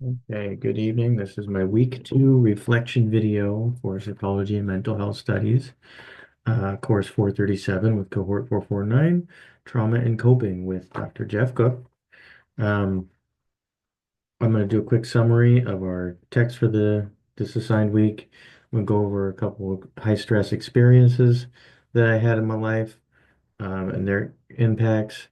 Okay, good evening. This is my week 2 reflection video for psychology and mental health studies, course 437 with cohort 449, trauma and coping with Dr. Jeff Cook. Um, I'm going to do a quick summary of our text for this assigned week. I'm going to go over a couple of high stress experiences that I had in my life, and their impacts,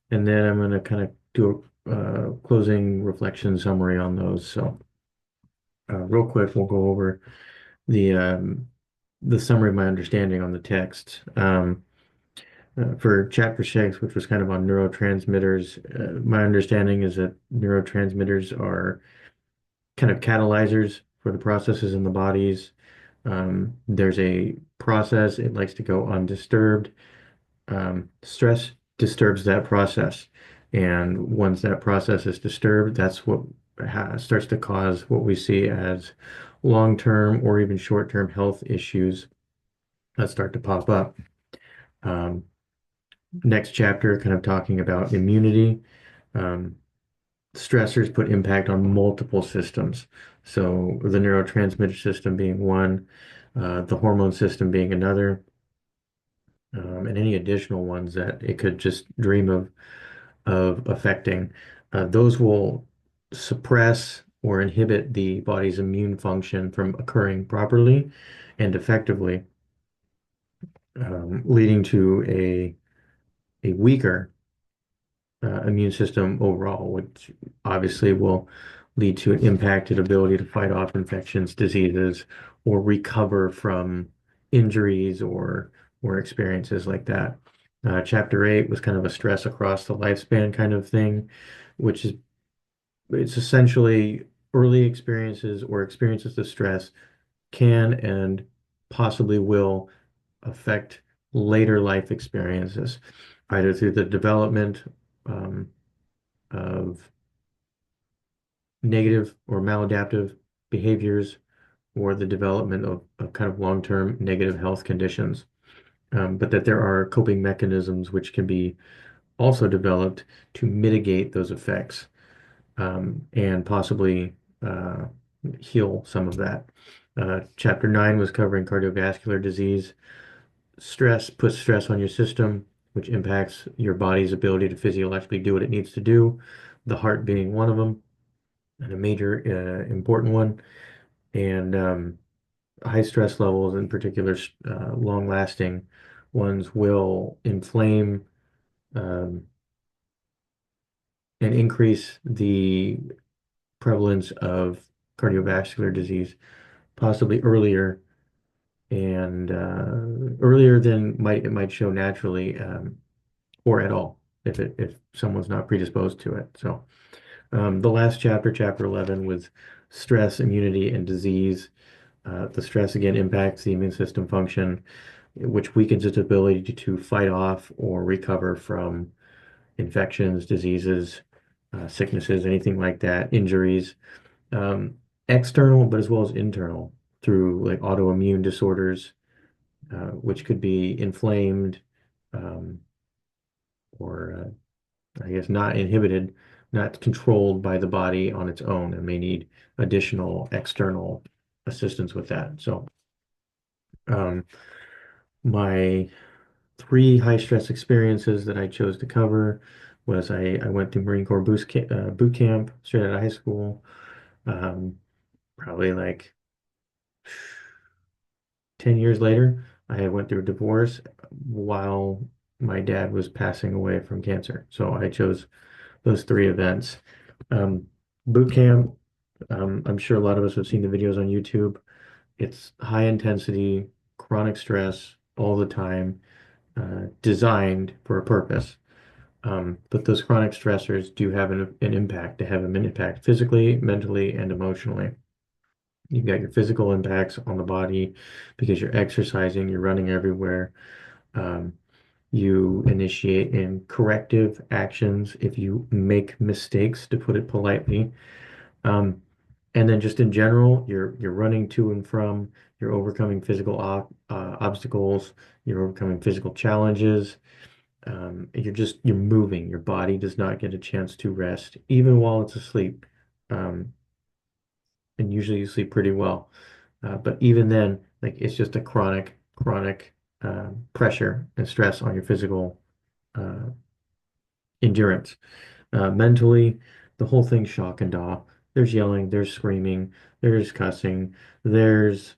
and then I'm going to kind of do a closing reflection summary on those. So. Real quick, we'll go over the um, the summary of my understanding on the text. For chapter 6, which was kind of on neurotransmitters, my understanding is that neurotransmitters are kind of catalyzers for the processes in the bodies. There's a process, it likes to go undisturbed. Stress disturbs that process. And once that process is disturbed, that's what starts to cause what we see as long-term or even short-term health issues that start to pop up. Um, Next chapter, kind of talking about immunity. Um, Stressors put impact on multiple systems. So the neurotransmitter system being one, the hormone system being another, and any additional ones that it could just dream of affecting. Those will suppress or inhibit the body's immune function from occurring properly and effectively, leading to a weaker immune system overall, which obviously will lead to an impacted ability to fight off infections, diseases, or recover from injuries or experiences like that. Chapter 8 was kind of a stress across the lifespan kind of thing, which is it's essentially early experiences or experiences of stress can and possibly will affect later life experiences, either through the development um, of negative or maladaptive behaviors or the development of kind of long-term negative health conditions. But that there are coping mechanisms which can be also developed to mitigate those effects, and possibly uh, heal some of that. Chapter 9 was covering cardiovascular disease. Stress puts stress on your system, which impacts your body's ability to physiologically do what it needs to do, the heart being one of them, and a major important one. And high stress levels, in particular, long-lasting ones, will inflame um, and increase the prevalence of cardiovascular disease, possibly earlier than it might show naturally, or at all, if someone's not predisposed to it. So the last chapter, chapter 11, was stress, immunity, and disease. The stress again impacts the immune system function, which weakens its ability to fight off or recover from infections, diseases, sicknesses, anything like that, injuries, um, external, but as well as internal through like autoimmune disorders, which could be inflamed, um, or I guess not inhibited, not controlled by the body on its own, and may need additional external assistance with that. So, um, my three high stress experiences that I chose to cover was I went through Marine Corps boot camp straight out of high school. Um, Probably like 10 years later, I went through a divorce while my dad was passing away from cancer. So I chose those three events. Um, Boot camp, I'm sure a lot of us have seen the videos on YouTube. It's high intensity, chronic stress all the time, designed for a purpose. But those chronic stressors do have an impact. They have an impact physically, mentally, and emotionally. You've got your physical impacts on the body because you're exercising, you're running everywhere. Um, you initiate in corrective actions if you make mistakes, to put it politely. Um, and then just in general, you're running to and from, you're overcoming physical obstacles, you're overcoming physical challenges. You're moving. Your body does not get a chance to rest, even while it's asleep. Um, and usually you sleep pretty well. But even then, like it's just a chronic pressure and stress on your physical uh, endurance. Mentally, the whole thing's shock and awe. There's yelling, there's screaming, there's cussing, there's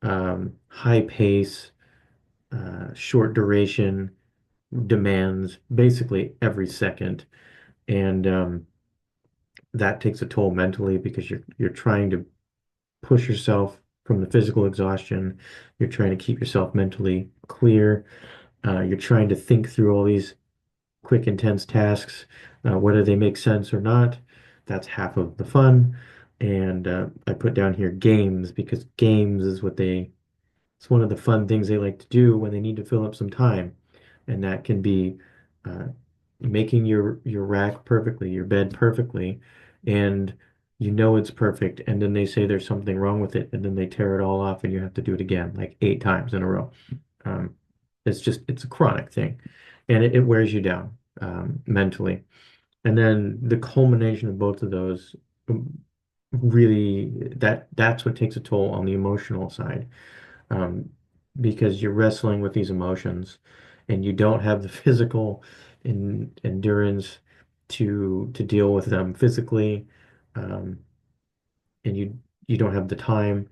high pace, short duration demands basically every second, and that takes a toll mentally because you're trying to push yourself from the physical exhaustion. You're trying to keep yourself mentally clear. You're trying to think through all these quick, intense tasks, whether they make sense or not. That's half of the fun. And I put down here games because games is it's one of the fun things they like to do when they need to fill up some time. And that can be uh, making your rack perfectly, your bed perfectly, and you know it's perfect, and then they say there's something wrong with it, and then they tear it all off, and you have to do it again like 8 times in a row. Um, it's a chronic thing, and it wears you down mentally. And then the culmination of both of those really that's what takes a toll on the emotional side, um, because you're wrestling with these emotions and you don't have the physical endurance to deal with them physically, um, and you don't have the time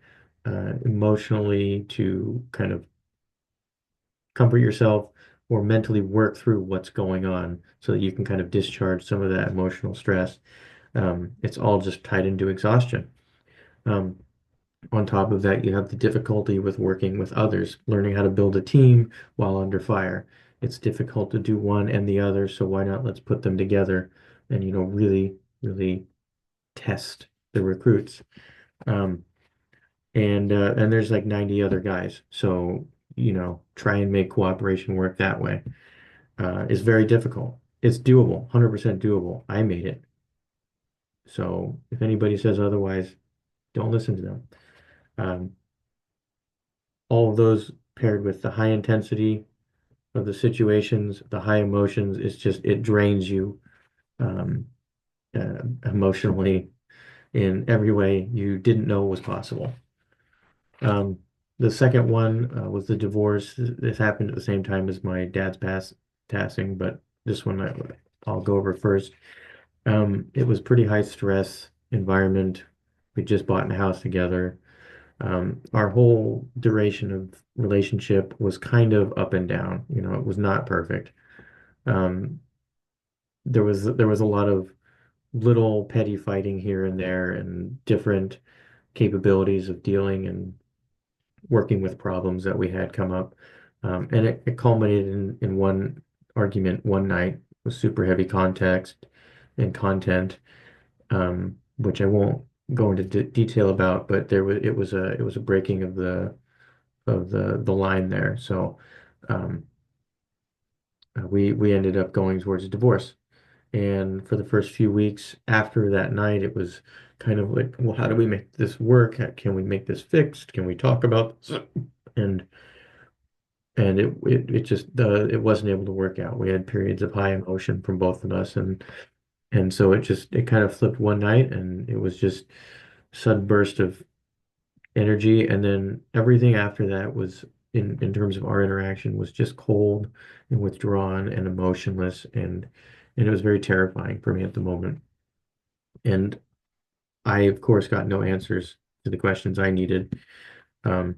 emotionally to kind of comfort yourself or mentally work through what's going on so that you can kind of discharge some of that emotional stress. It's all just tied into exhaustion. Um, On top of that, you have the difficulty with working with others, learning how to build a team while under fire. It's difficult to do one and the other, so why not let's put them together and, really test the recruits. Um, and there's like 90 other guys, so try and make cooperation work that way. Is very difficult. It's doable, 100% doable. I made it. So if anybody says otherwise, don't listen to them. Um, all of those paired with the high intensity of the situations, the high emotions, it drains you um, emotionally in every way you didn't know was possible. Um, the second one was the divorce. This happened at the same time as my dad's passing, but this one I'll go over first. It was pretty high stress environment. We just bought in a house together. Our whole duration of relationship was kind of up and down. It was not perfect. Um, there was a lot of little petty fighting here and there and different capabilities of dealing and working with problems that we had come up. And it culminated in one argument one night with super heavy context and content, which I won't go into detail about, but it was a breaking of the line there. So um, we ended up going towards a divorce. And for the first few weeks after that night, it was kind of like, well, how do we make this work? Can we make this fixed? Can we talk about this? And it just it wasn't able to work out. We had periods of high emotion from both of us, and so it kind of flipped one night, and it was just sudden burst of energy, and then everything after that was in terms of our interaction was just cold and withdrawn and emotionless, and it was very terrifying for me at the moment. And I, of course, got no answers to the questions I needed. Um,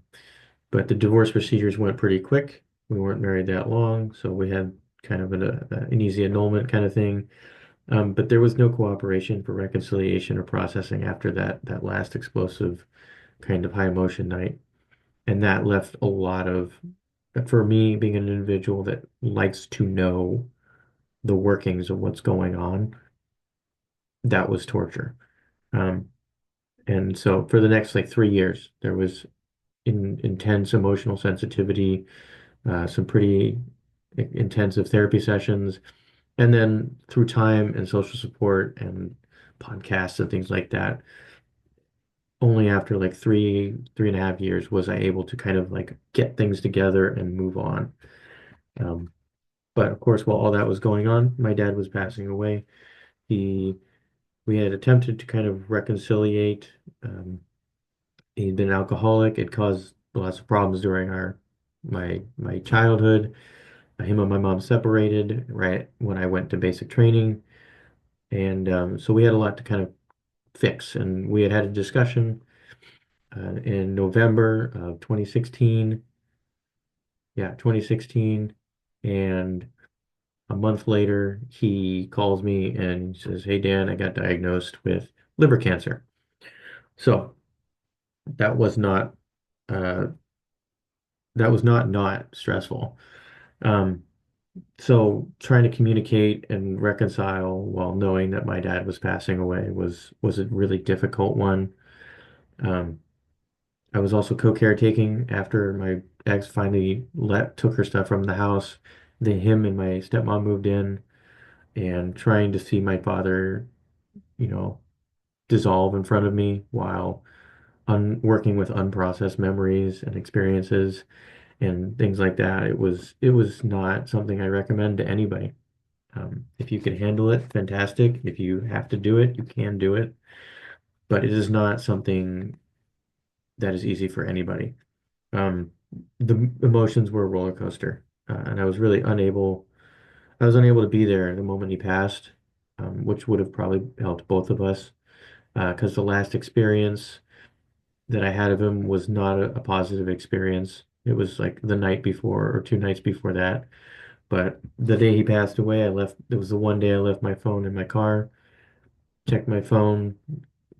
but the divorce procedures went pretty quick. We weren't married that long, so we had kind of an easy annulment kind of thing. But there was no cooperation for reconciliation or processing after that last explosive kind of high emotion night. And that left a lot of, for me, being an individual that likes to know the workings of what's going on, that was torture. Um, and so for the next like 3 years, there was intense emotional sensitivity, some pretty intensive therapy sessions, and then through time and social support and podcasts and things like that, only after like 3.5 years was I able to kind of like get things together and move on. Um, but of course, while all that was going on, my dad was passing away. He We had attempted to kind of reconciliate. He'd been an alcoholic. It caused lots of problems during my childhood. Him and my mom separated right when I went to basic training, and so we had a lot to kind of fix. And we had a discussion in November of 2016. Yeah, 2016, and a month later, he calls me and says, "Hey Dan, I got diagnosed with liver cancer." So that was not uh, not stressful. Um, so trying to communicate and reconcile while knowing that my dad was passing away was a really difficult one. Um, I was also co-caretaking after my ex finally took her stuff from the house. Then him and my stepmom moved in, and trying to see my father, you know, dissolve in front of me while working with unprocessed memories and experiences and things like that. It was not something I recommend to anybody. If you can handle it, fantastic. If you have to do it, you can do it. But it is not something that is easy for anybody. Um, the emotions were a roller coaster, and I was unable to be there the moment he passed, which would have probably helped both of us, because the last experience that I had of him was not a positive experience. It was like the night before or 2 nights before that. But the day he passed away, it was the one day I left my phone in my car, checked my phone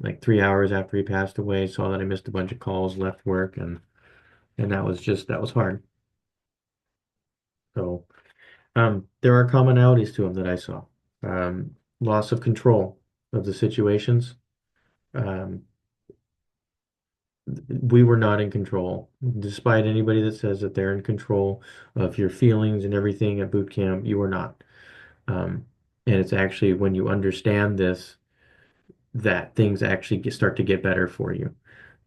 like 3 hours after he passed away, saw that I missed a bunch of calls, left work, and that was hard. So there are commonalities to him that I saw. Loss of control of the situations. Um, we were not in control. Despite anybody that says that they're in control of your feelings and everything at boot camp, you were not. Um, and it's actually when you understand this that things actually start to get better for you.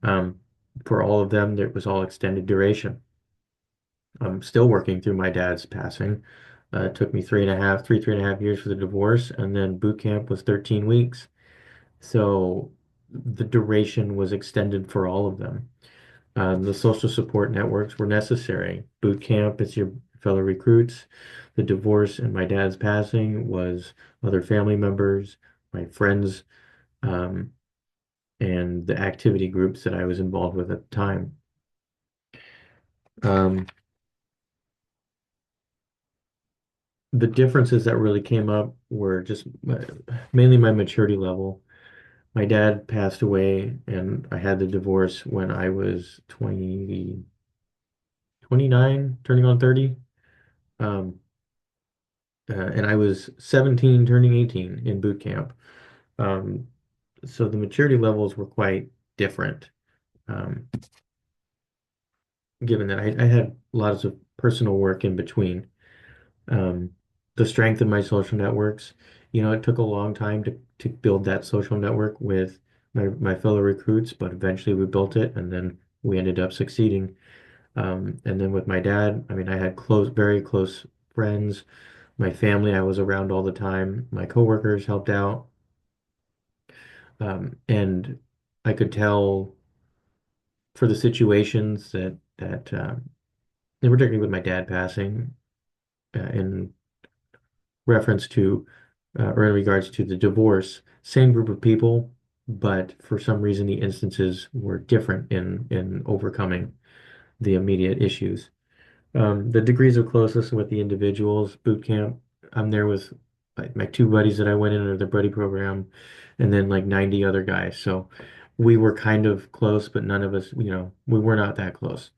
Um, for all of them, it was all extended duration. I'm still working through my dad's passing. It took me 3.5 years for the divorce, and then boot camp was 13 weeks. So the duration was extended for all of them. The social support networks were necessary. Boot camp is your fellow recruits. The divorce and my dad's passing was other family members, my friends, um, and the activity groups that I was involved with at the time. Um, the differences that really came up were just mainly my maturity level. My dad passed away, and I had the divorce when I was 29, turning on 30. Um, and I was 17, turning 18 in boot camp. Um, so the maturity levels were quite different, um, given that I had lots of personal work in between. Um, the strength of my social networks, it took a long time to build that social network with my fellow recruits, but eventually we built it, and then we ended up succeeding. And then with my dad, I mean, I had very close friends. My family, I was around all the time. My coworkers helped out. And I could tell for the situations and particularly with my dad passing, in reference to or in regards to the divorce, same group of people, but for some reason the instances were different in overcoming the immediate issues. The degrees of closeness with the individuals, boot camp, I'm there with my two buddies that I went in under the buddy program, and then like 90 other guys. So we were kind of close, but none of us, we were not that close.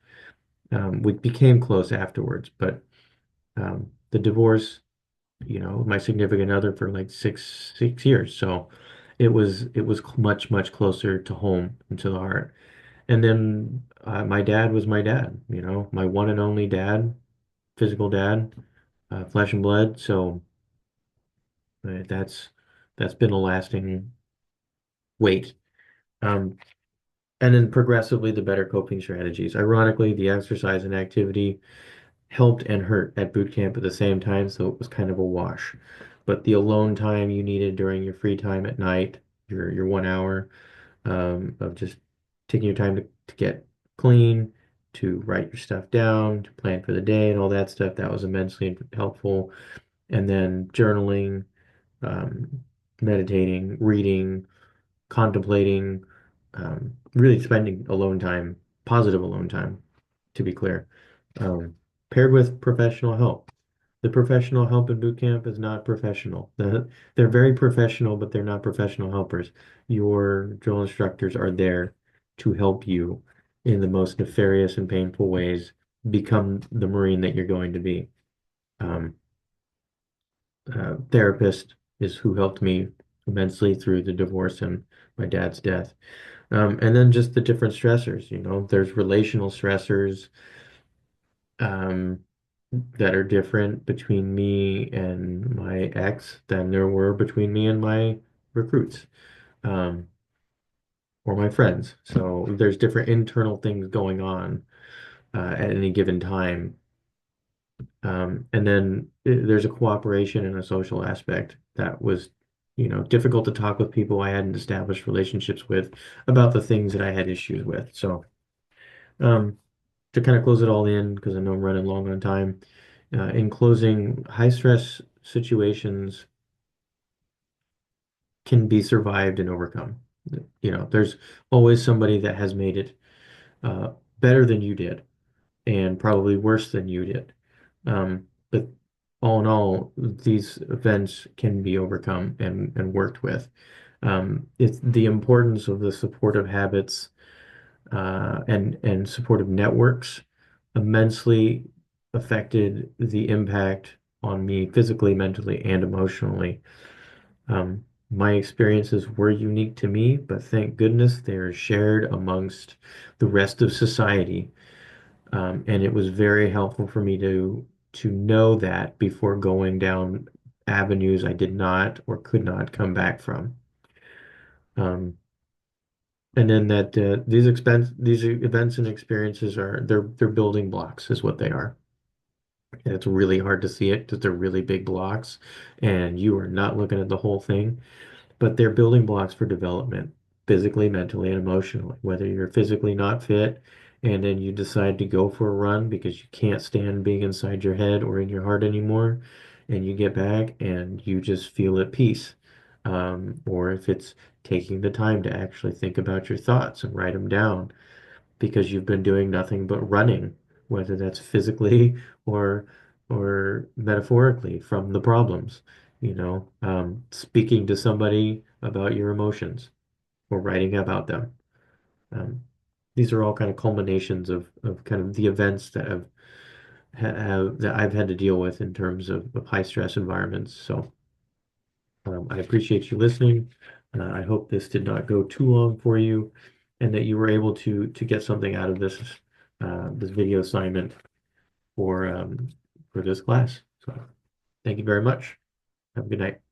We became close afterwards, but the divorce, my significant other for like six years. So it was much closer to home and to the heart. And then my dad was my dad, my one and only dad, physical dad, flesh and blood. So that's been a lasting weight. Um, and then progressively, the better coping strategies. Ironically, the exercise and activity helped and hurt at boot camp at the same time, so it was kind of a wash. But the alone time you needed during your free time at night, your 1 hour of just taking your time to to get clean, to write your stuff down, to plan for the day and all that stuff. That was immensely helpful. And then journaling, um, meditating, reading, contemplating, really spending alone time, positive alone time, to be clear, um, paired with professional help. The professional help in boot camp is not professional. They're very professional, but they're not professional helpers. Your drill instructors are there to help you in the most nefarious and painful ways become the Marine that you're going to be. Um, Therapist is who helped me immensely through the divorce and my dad's death. And then just the different stressors, there's relational stressors um, that are different between me and my ex than there were between me and my recruits um, or my friends. So there's different internal things going on at any given time. And then there's a cooperation and a social aspect that was, difficult to talk with people I hadn't established relationships with about the things that I had issues with. So, um, to kind of close it all in, because I know I'm running long on time, in closing, high stress situations can be survived and overcome. There's always somebody that has made it uh, better than you did and probably worse than you did. But all in all, these events can be overcome and worked with. It's the importance of the supportive habits and supportive networks immensely affected the impact on me physically, mentally, and emotionally. My experiences were unique to me, but thank goodness they are shared amongst the rest of society. And it was very helpful for me to know that before going down avenues I did not or could not come back from. Um, and then that these events and experiences they're building blocks is what they are. And it's really hard to see it because they're really big blocks, and you are not looking at the whole thing. But they're building blocks for development, physically, mentally, and emotionally. Whether you're physically not fit and then you decide to go for a run because you can't stand being inside your head or in your heart anymore, and you get back and you just feel at peace. Or if it's taking the time to actually think about your thoughts and write them down because you've been doing nothing but running, whether that's physically or metaphorically from the problems, speaking to somebody about your emotions or writing about them. Um, these are all kind of culminations of kind of the events that have that I've had to deal with in terms of high stress environments. So I appreciate you listening. I hope this did not go too long for you, and that you were able to get something out of this video assignment for this class. So thank you very much. Have a good night.